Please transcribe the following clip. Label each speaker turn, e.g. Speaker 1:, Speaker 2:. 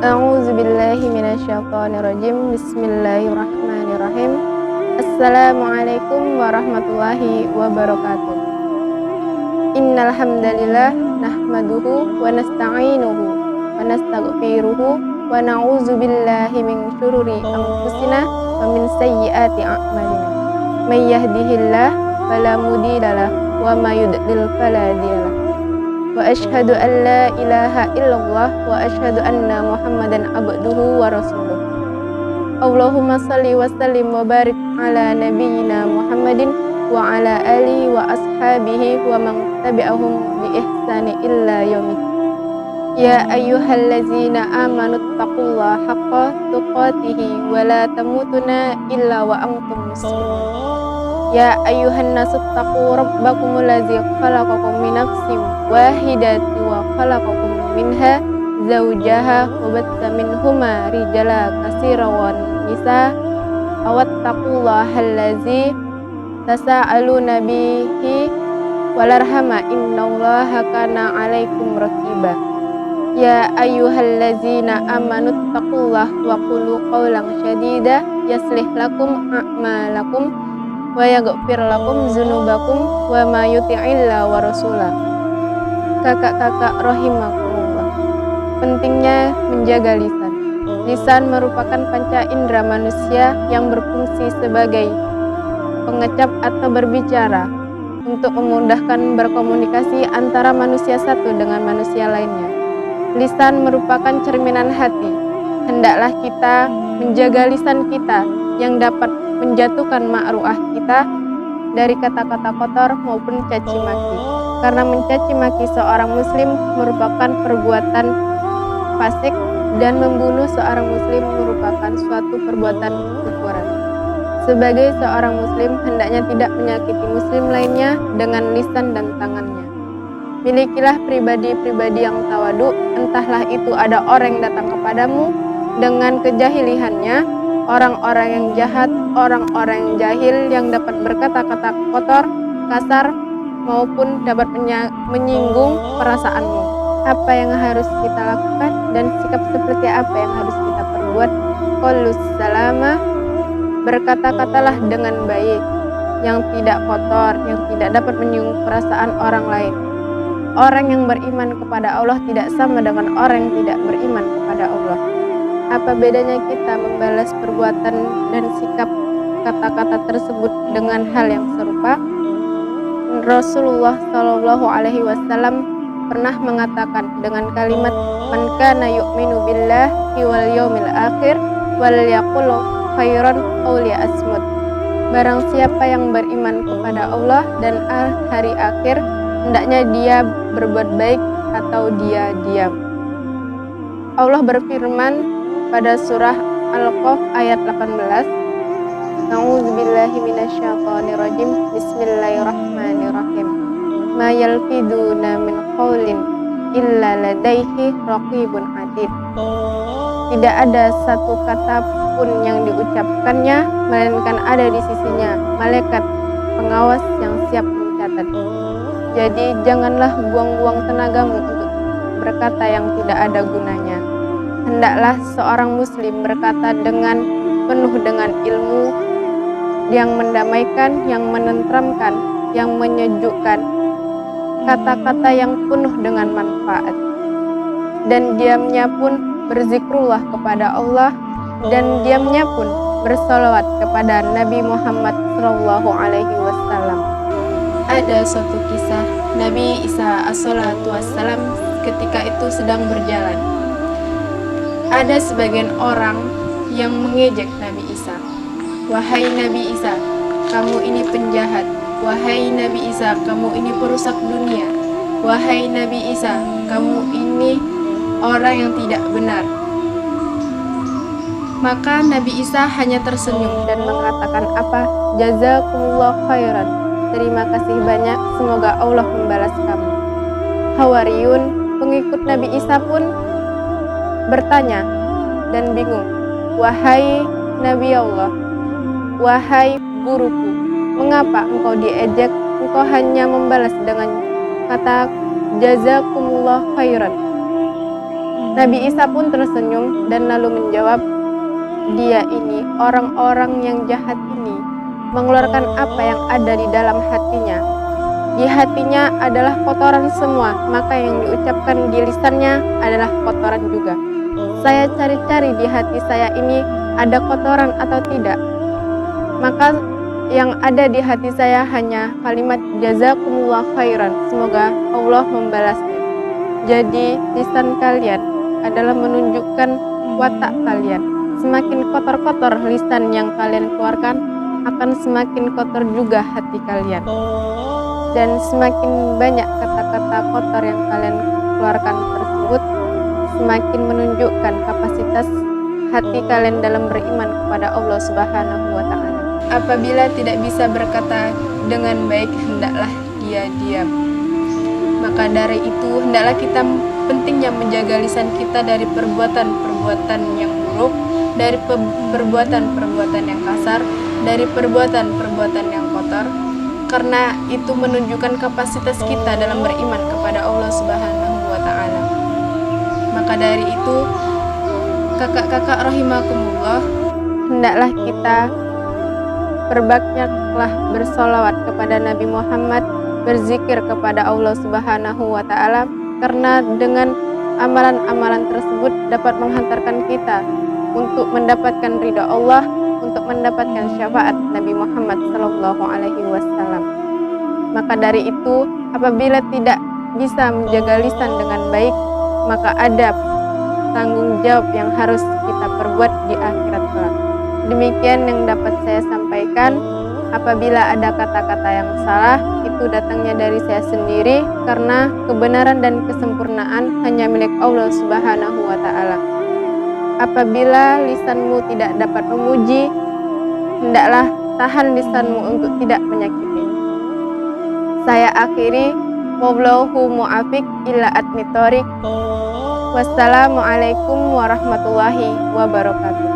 Speaker 1: A'udzubillahi minasyaitonirrajim. Bismillahirrahmanirrahim. Assalamualaikum warahmatullahi wabarakatuh. Innal hamdalillah nahmaduhu wa nasta'inuhu wa nastaghfiruhu wa na'udzubillahi min syururi anfusina wa min sayyiati a'malina. May yahdihillah fala mudhillalah wa may yudlil fala hadiyalah. Wa asyhadu an la ilaha illallah wa asyhadu anna Muhammadan abduhu wa rasuluh. Allahumma salli wa sallim wa barik ala nabiyyina Muhammadin wa ala alihi wa ashabihi wa man tabi'ahum bi ihsani illa yaumil. Ya ayyuhallazina amanu taqullaha haqqa tuqatih wa la tamutunna illa wa antum muslimun. Ya ayyuhan nasu taqu rabbakumul ladzi khalaqakum min nafsin wahidatin wa khalaqakum minha zawjaha wa batta minhuma rijalan katsiran wa nisaa wattaqullaha allazi tasaaluna bihi wal arhama innallaha kana 'alaikum raqiba. Ya ayyuhallazina amanu taqullaha wa qulu qawlan sadida yuslih lakum a'malakum wa yaghfir lakum dzunubakum wa may yuti'illah wa rasulah. Kakak-kakak rahimakumullah, pentingnya menjaga lisan. Lisan merupakan panca indera manusia yang berfungsi sebagai pengecap atau berbicara untuk memudahkan berkomunikasi antara manusia satu dengan manusia lainnya. Lisan merupakan cerminan hati. Hendaklah kita menjaga lisan kita yang dapat menjatuhkan ma'ruah kita dari kata-kata kotor maupun caci maki. Karena mencaci maki seorang muslim merupakan perbuatan fasik dan membunuh seorang muslim merupakan suatu perbuatan kekufuran. Sebagai seorang muslim hendaknya tidak menyakiti muslim lainnya dengan lisan dan tangannya. Milikilah pribadi-pribadi yang tawadu, entahlah itu ada orang yang datang kepadamu dengan kejahiliannya, orang-orang yang jahat, orang-orang yang jahil yang dapat berkata-kata kotor, kasar, maupun dapat menyinggung perasaanmu. Apa yang harus kita lakukan dan sikap seperti apa yang harus kita perbuat? Qulus salama, berkata-katalah dengan baik, yang tidak kotor, yang tidak dapat menyinggung perasaan orang lain. Orang yang beriman kepada Allah tidak sama dengan orang yang tidak beriman kepada Allah. Apa bedanya kita membalas perbuatan dan sikap kata-kata tersebut dengan hal yang serupa? Rasulullah Shallallahu Alaihi Wasallam pernah mengatakan dengan kalimat man kana yu'minu billahi wal yaumil akhir wal yaqul khairan aw liyasmut. Barang siapa yang beriman kepada Allah dan hari akhir, hendaknya dia berbuat baik atau dia diam. Allah berfirman pada surah Al-Qaf ayat 18. A'udzubillahi minasyaitonirrajim. Bismillahirrahmanirrahim. Ma yalfiduna min qaulin illa ladaihi raqibun atid. Tidak ada satu kata pun yang diucapkannya melainkan ada di sisinya malaikat pengawas yang siap mencatat. Jadi janganlah buang-buang tenagamu untuk berkata yang tidak ada gunanya. Hendaklah seorang muslim berkata dengan penuh dengan ilmu yang mendamaikan, yang menenteramkan, yang menyejukkan, kata-kata yang penuh dengan manfaat. Dan diamnya pun berzikrullah kepada Allah, dan diamnya pun bersolawat kepada Nabi Muhammad Sallallahu Alaihi Wasallam. Ada suatu kisah Nabi Isa as-salatu wassalam ketika itu sedang berjalan. Ada sebagian orang yang mengejek Nabi Isa. Wahai Nabi Isa, kamu ini penjahat. Wahai Nabi Isa, kamu ini perusak dunia. Wahai Nabi Isa, kamu ini orang yang tidak benar. Maka Nabi Isa hanya tersenyum dan mengatakan apa? Jazakumullah khairan. Terima kasih banyak, semoga Allah membalas kamu. Hawariyun, pengikut Nabi Isa pun bertanya dan bingung. Wahai Nabi Allah, wahai guruku, mengapa engkau diejek? Engkau hanya membalas dengan kata jazakumullah khairan. Nabi Isa pun tersenyum dan lalu menjawab, dia ini, orang-orang yang jahat ini, mengeluarkan apa yang ada di dalam hatinya. Di hatinya adalah kotoran semua, maka yang diucapkan di lisannya adalah kotoran juga. Saya cari-cari di hati saya ini ada kotoran atau tidak. Maka yang ada di hati saya hanya kalimat jazakumullah khairan, semoga Allah membalasnya. Jadi lisan kalian adalah menunjukkan watak kalian. Semakin kotor-kotor lisan yang kalian keluarkan, akan semakin kotor juga hati kalian. Dan semakin banyak kata-kata kotor yang kalian keluarkan tersebut, semakin menunjukkan kapasitas hati kalian dalam beriman kepada Allah Subhanahu wa Ta'ala. Apabila tidak bisa berkata dengan baik, hendaklah dia diam. Maka dari itu, hendaklah kita pentingnya menjaga lisan kita dari perbuatan-perbuatan yang buruk, dari perbuatan-perbuatan yang kasar, dari perbuatan-perbuatan yang kotor, karena itu menunjukkan kapasitas kita dalam beriman kepada Allah Subhanahu wa Ta'ala. Maka dari itu, kakak-kakak rahimakumullah, hendaklah kita berbanyaklah bersolawat kepada Nabi Muhammad, berzikir kepada Allah Subhanahu wa Ta'ala, karena dengan amalan-amalan tersebut dapat menghantarkan kita untuk mendapatkan ridha Allah, untuk mendapatkan syafaat Nabi Muhammad Sallallahu Alaihi Wasallam. Maka dari itu, apabila tidak bisa menjaga lisan dengan baik, maka ada tanggung jawab yang harus kita perbuat di akhirat kelak. Demikian yang dapat saya sampaikan. Apabila ada kata-kata yang salah, itu datangnya dari saya sendiri, karena kebenaran dan kesempurnaan hanya milik Allah Subhanahu wa Ta'ala. Apabila lisanmu tidak dapat memuji, hendaklah tahan lisanmu untuk tidak menyakiti. Saya akhiri, wallahu mu'afiq ila admitorik. Wassalamualaikum warahmatullahi wabarakatuh.